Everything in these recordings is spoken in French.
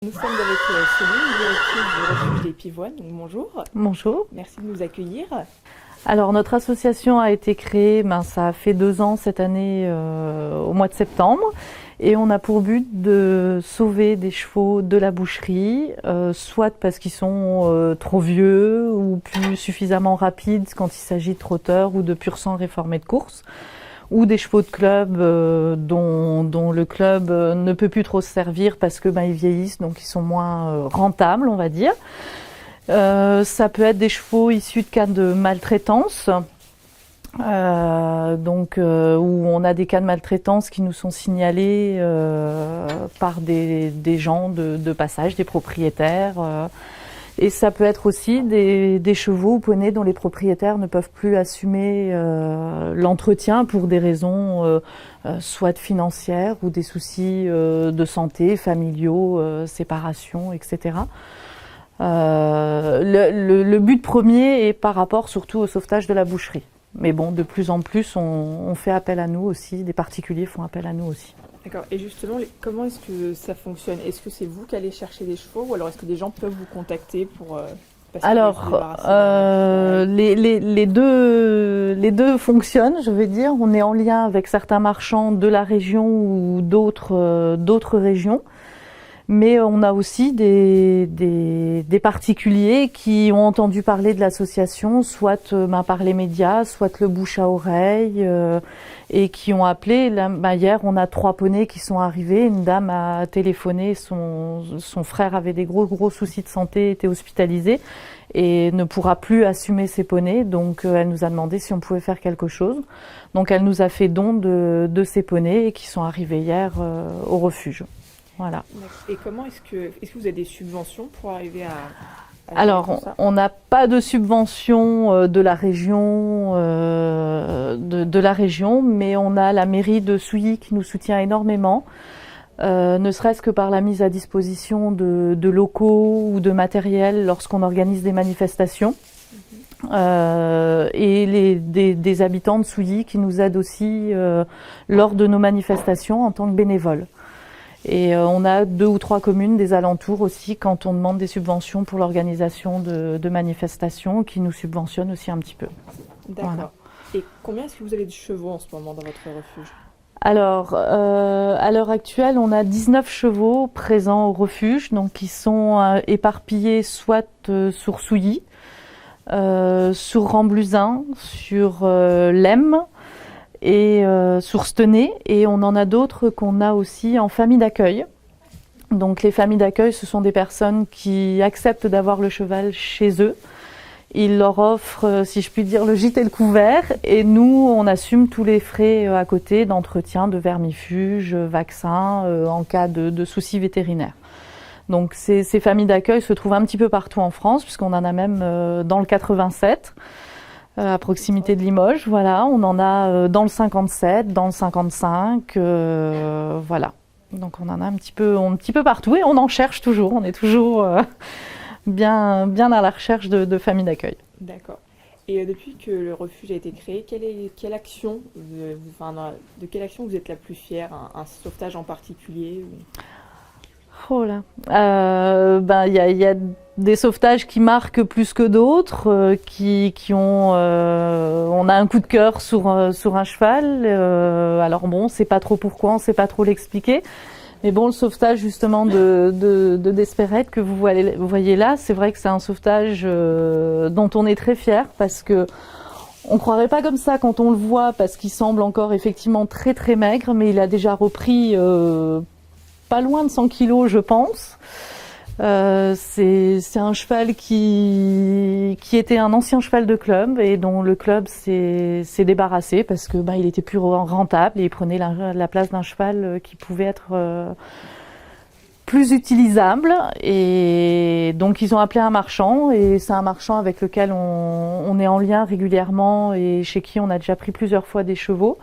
Nous sommes avec Céline, directrice du refuge des Pivoines. Donc, bonjour. Bonjour. Merci de nous accueillir. Alors notre association a été créée, ça fait 2 ans cette année au mois de septembre, et on a pour but de sauver des chevaux de la boucherie, soit parce qu'ils sont trop vieux ou plus suffisamment rapides quand il s'agit de trotteurs ou de pur sang réformés de course, ou des chevaux de club dont le club ne peut plus trop se servir parce que ils vieillissent, donc ils sont moins rentables, on va dire. Ça peut être des chevaux issus de cas de maltraitance, où on a des cas de maltraitance qui nous sont signalés par des gens de passage, des propriétaires. Et ça peut être aussi des chevaux ou poneys dont les propriétaires ne peuvent plus assumer l'entretien pour des raisons soit financières ou des soucis de santé, familiaux, séparation, etc. Le but premier est par rapport surtout au sauvetage de la boucherie. Mais bon, de plus en plus, on fait appel à nous aussi, des particuliers font appel à nous aussi. D'accord. Et justement, comment est-ce que ça fonctionne? Est-ce que c'est vous qui allez chercher des chevaux ou alors est-ce que des gens peuvent vous contacter pour Alors, les deux fonctionnent, je vais dire. On est en lien avec certains marchands de la région ou d'autres régions. Mais on a aussi des particuliers qui ont entendu parler de l'association, soit par les médias, soit le bouche à oreille, et qui ont appelé. Hier, on a 3 poneys qui sont arrivés. Une dame a téléphoné, son frère avait des gros soucis de santé, était hospitalisé et ne pourra plus assumer ses poneys. Donc elle nous a demandé si on pouvait faire quelque chose. Donc elle nous a fait don de ces poneys qui sont arrivés hier au refuge. Voilà. Et comment est-ce que vous avez des subventions pour arriver à Alors, on n'a pas de subvention de la région, de la région, mais on a la mairie de Souilly qui nous soutient énormément, ne serait-ce que par la mise à disposition de locaux ou de matériel lorsqu'on organise des manifestations. Et des habitants de Souilly qui nous aident aussi lors de nos manifestations en tant que bénévoles. Et on a 2 ou 3 communes des alentours aussi quand on demande des subventions pour l'organisation de manifestations qui nous subventionnent aussi un petit peu. D'accord. Voilà. Et combien est-ce que vous avez de chevaux en ce moment dans votre refuge? Alors, à l'heure actuelle, on a 19 chevaux présents au refuge, donc qui sont éparpillés soit sur Souilly, sur Ramblusin, sur Lemme, et sur Stenay, et on en a d'autres qu'on a aussi en famille d'accueil. Donc les familles d'accueil, ce sont des personnes qui acceptent d'avoir le cheval chez eux. Ils leur offrent, si je puis dire, le gîte et le couvert, et nous, on assume tous les frais à côté d'entretien, de vermifuge, vaccins, en cas de soucis vétérinaires. Donc ces familles d'accueil se trouvent un petit peu partout en France, puisqu'on en a même dans le 87. À proximité de Limoges, voilà. On en a dans le 57, dans le 55, voilà. Donc on en a un petit peu partout et on en cherche toujours. On est toujours bien à la recherche de familles d'accueil. D'accord. Et depuis que le refuge a été créé, de quelle action vous êtes la plus fière? Un sauvetage en particulier Oh là. Y a des sauvetages qui marquent plus que d'autres, qui ont. On a un coup de cœur sur un cheval. Alors bon, on sait pas trop pourquoi, on sait pas trop l'expliquer. Mais bon, le sauvetage justement de Desperette que vous voyez là, c'est vrai que c'est un sauvetage dont on est très fier parce que on croirait pas comme ça quand on le voit parce qu'il semble encore effectivement très très maigre, mais il a déjà repris pas loin de 100 kilos, je pense. C'est un cheval qui était un ancien cheval de club et dont le club s'est débarrassé parce que il était plus rentable et il prenait la place d'un cheval qui pouvait être plus utilisable. Et donc ils ont appelé un marchand, et c'est un marchand avec lequel on est en lien régulièrement et chez qui on a déjà pris plusieurs fois des chevaux.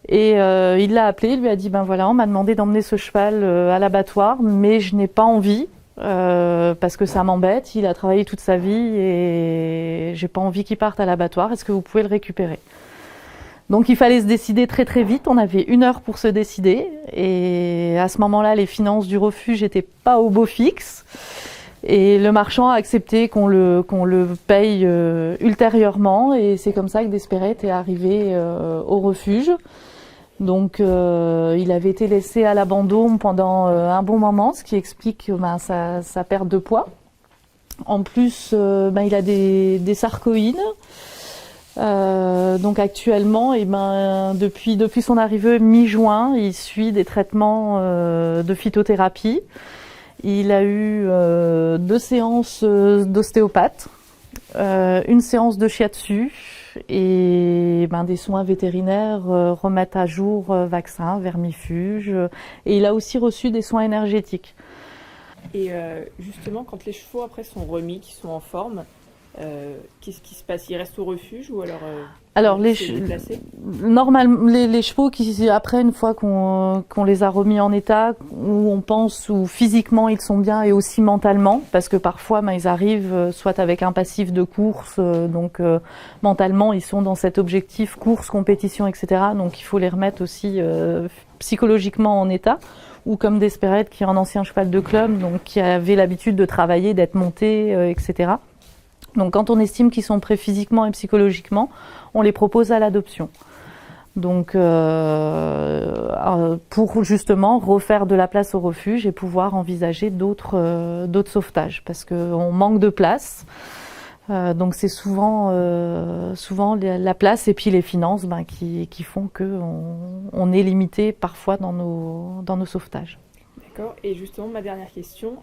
Et il l'a appelé, il lui a dit on m'a demandé d'emmener ce cheval à l'abattoir, mais je n'ai pas envie parce que ça m'embête. Il a travaillé toute sa vie et j'ai pas envie qu'il parte à l'abattoir. Est-ce que vous pouvez le récupérer? Donc il fallait se décider très très vite, on avait 1 heure pour se décider et à ce moment-là les finances du refuge n'étaient pas au beau fixe et le marchand a accepté qu'on le paye ultérieurement et c'est comme ça que Desperate est arrivé au refuge. Donc il avait été laissé à l'abandon pendant un bon moment, ce qui explique sa perte de poids. En plus il a des sarcoïdes. Donc actuellement, depuis son arrivée mi-juin, il suit des traitements de phytothérapie. Il a eu 2 séances d'ostéopathe, 1 séance de shiatsu et des soins vétérinaires, remettre à jour vaccins, vermifuges. Et il a aussi reçu des soins énergétiques. Et justement, quand les chevaux après sont remis, qui sont en forme, qu'est-ce qui se passe? Ils restent au refuge ou alors normalement les chevaux qui après une fois qu'on les a remis en état, où on pense où physiquement ils sont bien et aussi mentalement, parce que parfois ils arrivent soit avec un passif de course, donc mentalement ils sont dans cet objectif course, compétition, etc. Donc il faut les remettre aussi psychologiquement en état. Ou comme Desperate qui est un ancien cheval de club, donc qui avait l'habitude de travailler, d'être monté, etc. Donc quand on estime qu'ils sont prêts physiquement et psychologiquement, on les propose à l'adoption. Donc pour justement refaire de la place au refuge et pouvoir envisager d'autres sauvetages, parce qu'on manque de place. Donc c'est souvent la place et puis les finances qui font qu'on est limité parfois dans nos sauvetages. D'accord. Et justement, ma dernière question,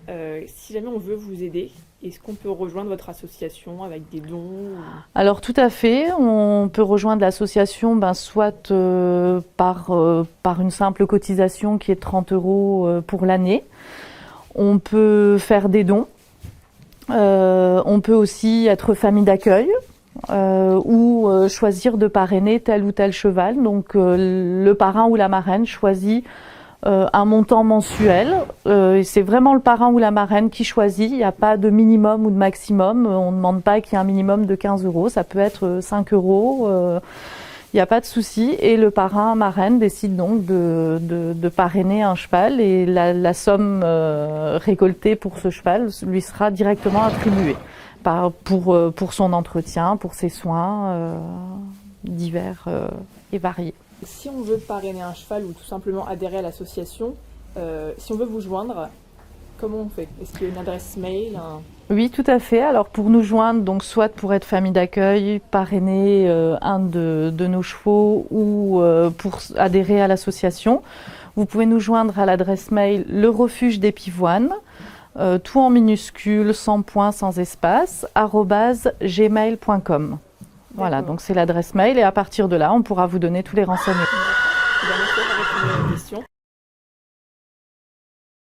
si jamais on veut vous aider, est-ce qu'on peut rejoindre votre association avec des dons Alors tout à fait, on peut rejoindre l'association soit par une simple cotisation qui est de 30 € pour l'année. On peut faire des dons. On peut aussi être famille d'accueil ou choisir de parrainer tel ou tel cheval. Donc le parrain ou la marraine choisit un montant mensuel. Et c'est vraiment le parrain ou la marraine qui choisit. Il n'y a pas de minimum ou de maximum. On ne demande pas qu'il y ait un minimum de 15 €. Ça peut être 5 €. Il n'y a pas de souci. Et le parrain, marraine décide donc de parrainer un cheval et la somme récoltée pour ce cheval lui sera directement attribuée pour son entretien, pour ses soins divers et variés. Si on veut parrainer un cheval ou tout simplement adhérer à l'association, si on veut vous joindre, comment on fait? Est-ce qu'il y a une adresse mail? Oui, tout à fait. Alors pour nous joindre, donc soit pour être famille d'accueil, parrainer un de nos chevaux ou pour adhérer à l'association, vous pouvez nous joindre à l'adresse mail le refuge des pivoines, tout en minuscules, sans point, sans espace, @gmail.com. Voilà, donc c'est l'adresse mail et à partir de là, on pourra vous donner tous les renseignements. Merci d'avoir répondu à la question.